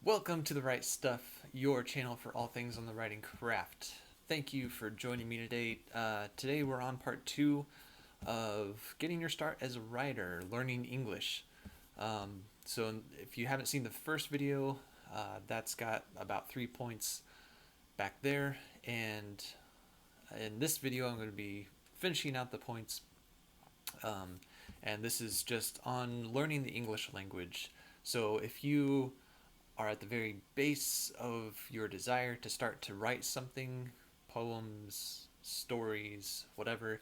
Welcome to The Right Stuff, your channel for all things on the writing craft. Thank you for joining me today. Today we're on part 2 of getting your start as a writer, learning English. So if you haven't seen the first video, that's got about 3 points back there. And in this video I'm going to be finishing out the points. And this is just on learning the English language. So if you are at the very base of your desire to start to write something, poems, stories, whatever.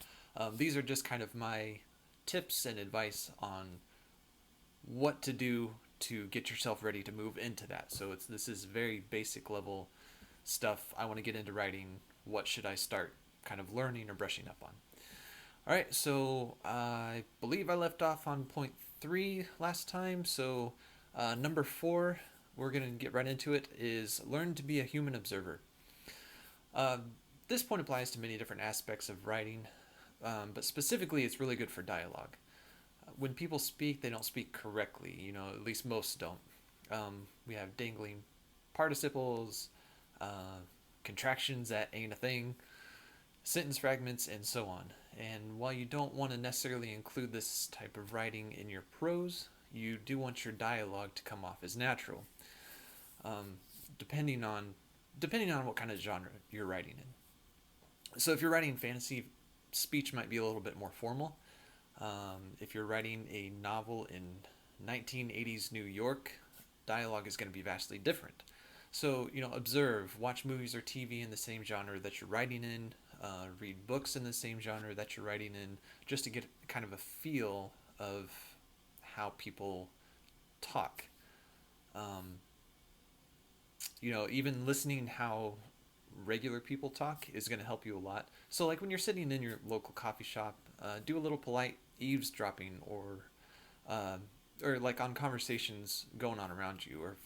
These are just kind of my tips and advice on what to do to get yourself ready to move into that. So this is very basic level stuff. I want to get into writing. What should I start kind of learning or brushing up on? All right, so I believe I left off on point 3 last time. So number 4, we're going to get right into it, is learn to be a human observer. This point applies to many different aspects of writing, but specifically it's really good for dialogue. When people speak, they don't speak correctly, at least most don't. We have dangling participles, contractions that ain't a thing, sentence fragments, and so on. And while you don't want to necessarily include this type of writing in your prose, you do want your dialogue to come off as natural. Depending on what kind of genre you're writing in. So if you're writing fantasy, speech might be a little bit more formal. If you're writing a novel in 1980s New York, dialogue is going to be vastly different. So, observe, watch movies or TV in the same genre that you're writing in, read books in the same genre that you're writing in, just to get kind of a feel of how people talk. Even listening how regular people talk is going to help you a lot. So like when you're sitting in your local coffee shop, do a little polite eavesdropping, or like on conversations going on around you, or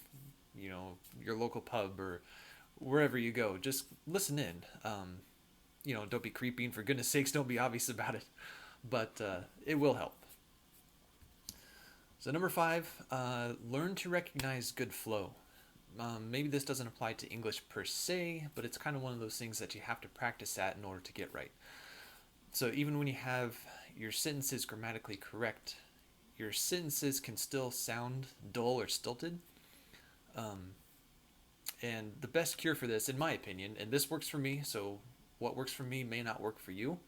your local pub or wherever you go. Just listen in. Don't be creepy, and for goodness sakes, don't be obvious about it. But it will help. So number 5, learn to recognize good flow. Maybe this doesn't apply to English per se, but it's kind of one of those things that you have to practice at in order to get right. So even when you have your sentences grammatically correct, your sentences can still sound dull or stilted. And the best cure for this, in my opinion, and this works for me, so what works for me may not work for you.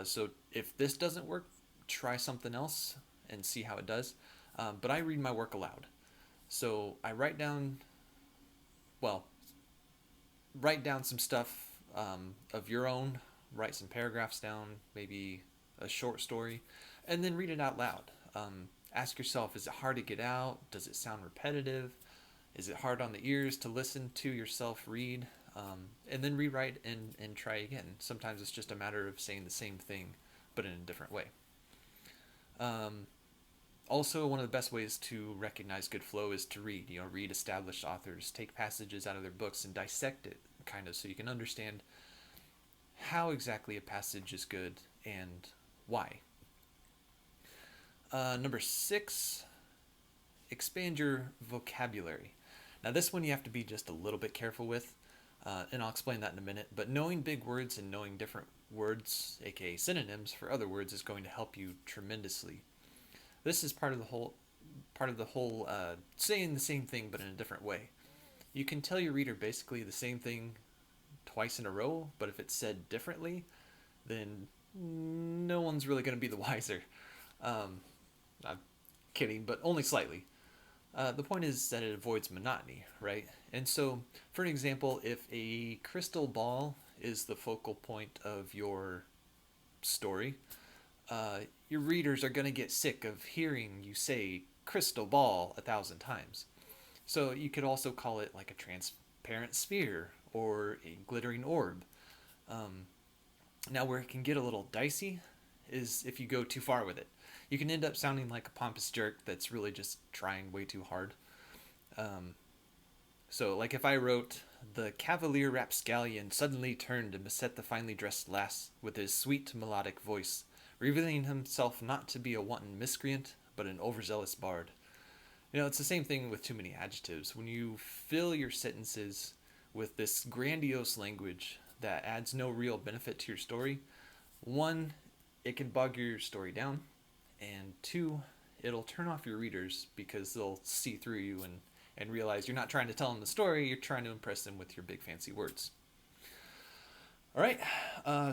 So if this doesn't work, try something else and see how it does. But I read my work aloud. So I write down some stuff of your own, write some paragraphs down, maybe a short story, and then read it out loud. Ask yourself, is it hard to get out? Does it sound repetitive? Is it hard on the ears to listen to yourself read? And then rewrite and try again. Sometimes it's just a matter of saying the same thing, but in a different way. Also, one of the best ways to recognize good flow is to read. Read established authors, take passages out of their books and dissect it, kind of, so you can understand how exactly a passage is good and why. Number 6, expand your vocabulary. Now, this one you have to be just a little bit careful with, and I'll explain that in a minute. But knowing big words and knowing different words, aka synonyms, for other words is going to help you tremendously. This is part of the whole saying the same thing but in a different way. You can tell your reader basically the same thing twice in a row, but if it's said differently, then no one's really going to be the wiser. I'm kidding, but only slightly. The point is that it avoids monotony, right? And so, for an example, if a crystal ball is the focal point of your story, your readers are going to get sick of hearing you say crystal ball 1,000 times. So you could also call it like a transparent sphere or a glittering orb. Now where it can get a little dicey is if you go too far with it. You can end up sounding like a pompous jerk that's really just trying way too hard. So like if I wrote, the cavalier rapscallion suddenly turned and beset the finely dressed lass with his sweet melodic voice, revealing himself not to be a wanton miscreant, but an overzealous bard. It's the same thing with too many adjectives. When you fill your sentences with this grandiose language that adds no real benefit to your story, one, it can bog your story down, and two, it'll turn off your readers because they'll see through you and realize you're not trying to tell them the story, you're trying to impress them with your big fancy words. All right,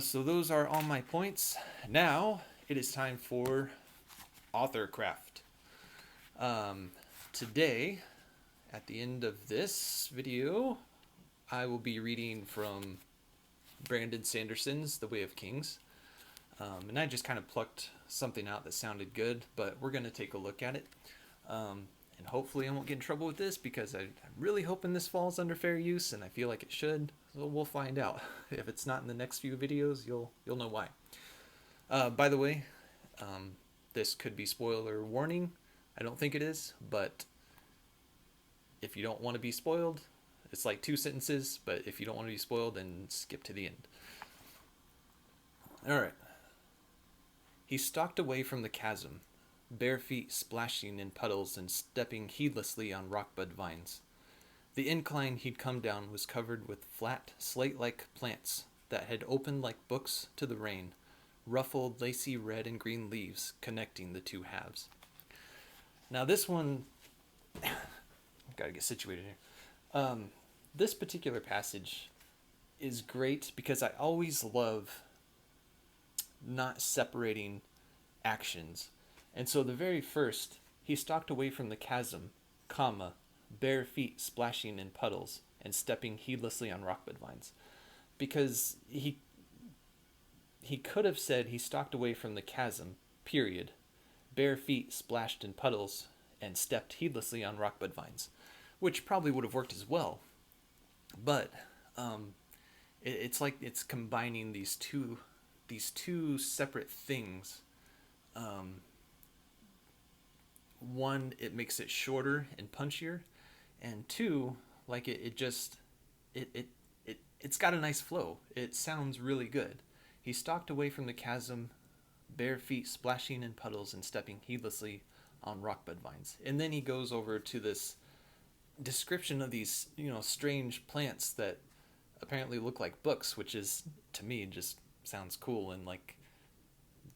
so those are all my points. Now it is time for author craft. Today, at the end of this video, I will be reading from Brandon Sanderson's The Way of Kings. And I just kind of plucked something out that sounded good, but we're going to take a look at it. And hopefully I won't get in trouble with this because I'm really hoping this falls under fair use, and I feel like it should. So we'll find out. If it's not in the next few videos, you'll know why. By the way, this could be spoiler warning. I don't think it is, but if you don't want to be spoiled, it's like 2 sentences, but if you don't want to be spoiled, then skip to the end. Alright. He stalked away from the chasm, bare feet splashing in puddles and stepping heedlessly on rockbud vines. The incline he'd come down was covered with flat, slate-like plants that had opened like books to the rain, ruffled, lacy red and green leaves connecting the 2 halves. Now this one, I've got to get situated here. This particular passage is great because I always love not separating actions. And so the very first, he stalked away from the chasm, comma, bare feet splashing in puddles and stepping heedlessly on rockbud vines. Because he could have said he stalked away from the chasm, period, bare feet splashed in puddles and stepped heedlessly on rockbud vines, which probably would have worked as well. But it's like it's combining these two separate things. One, it makes it shorter and punchier, and two, like it's got a nice flow. It sounds really good. He stalked away from the chasm, bare feet splashing in puddles and stepping heedlessly on rockbud vines. And then he goes over to this description of these, strange plants that apparently look like books, which is, to me, just sounds cool, and like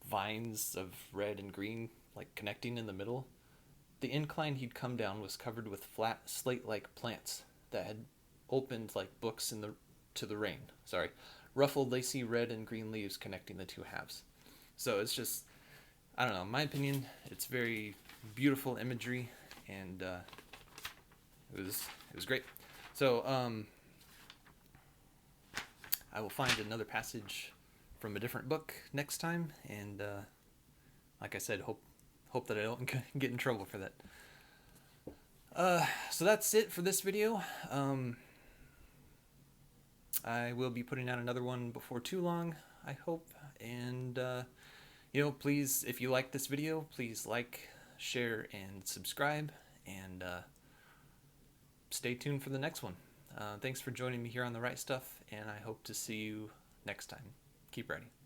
vines of red and green, like connecting in the middle. The incline he'd come down was covered with flat, slate-like plants that had opened like books to the rain. Ruffled, lacy red and green leaves connecting the 2 halves. So it's just, I don't know, in my opinion, it's very beautiful imagery, and it was great. So I will find another passage from a different book next time, and like I said, hope that I don't get in trouble for that. So that's it for this video. I will be putting out another one before too long, I hope. And please, if you like this video, please like, share, and subscribe, and stay tuned for the next one. Thanks for joining me here on The Right Stuff, and I hope to see you next time. Keep writing.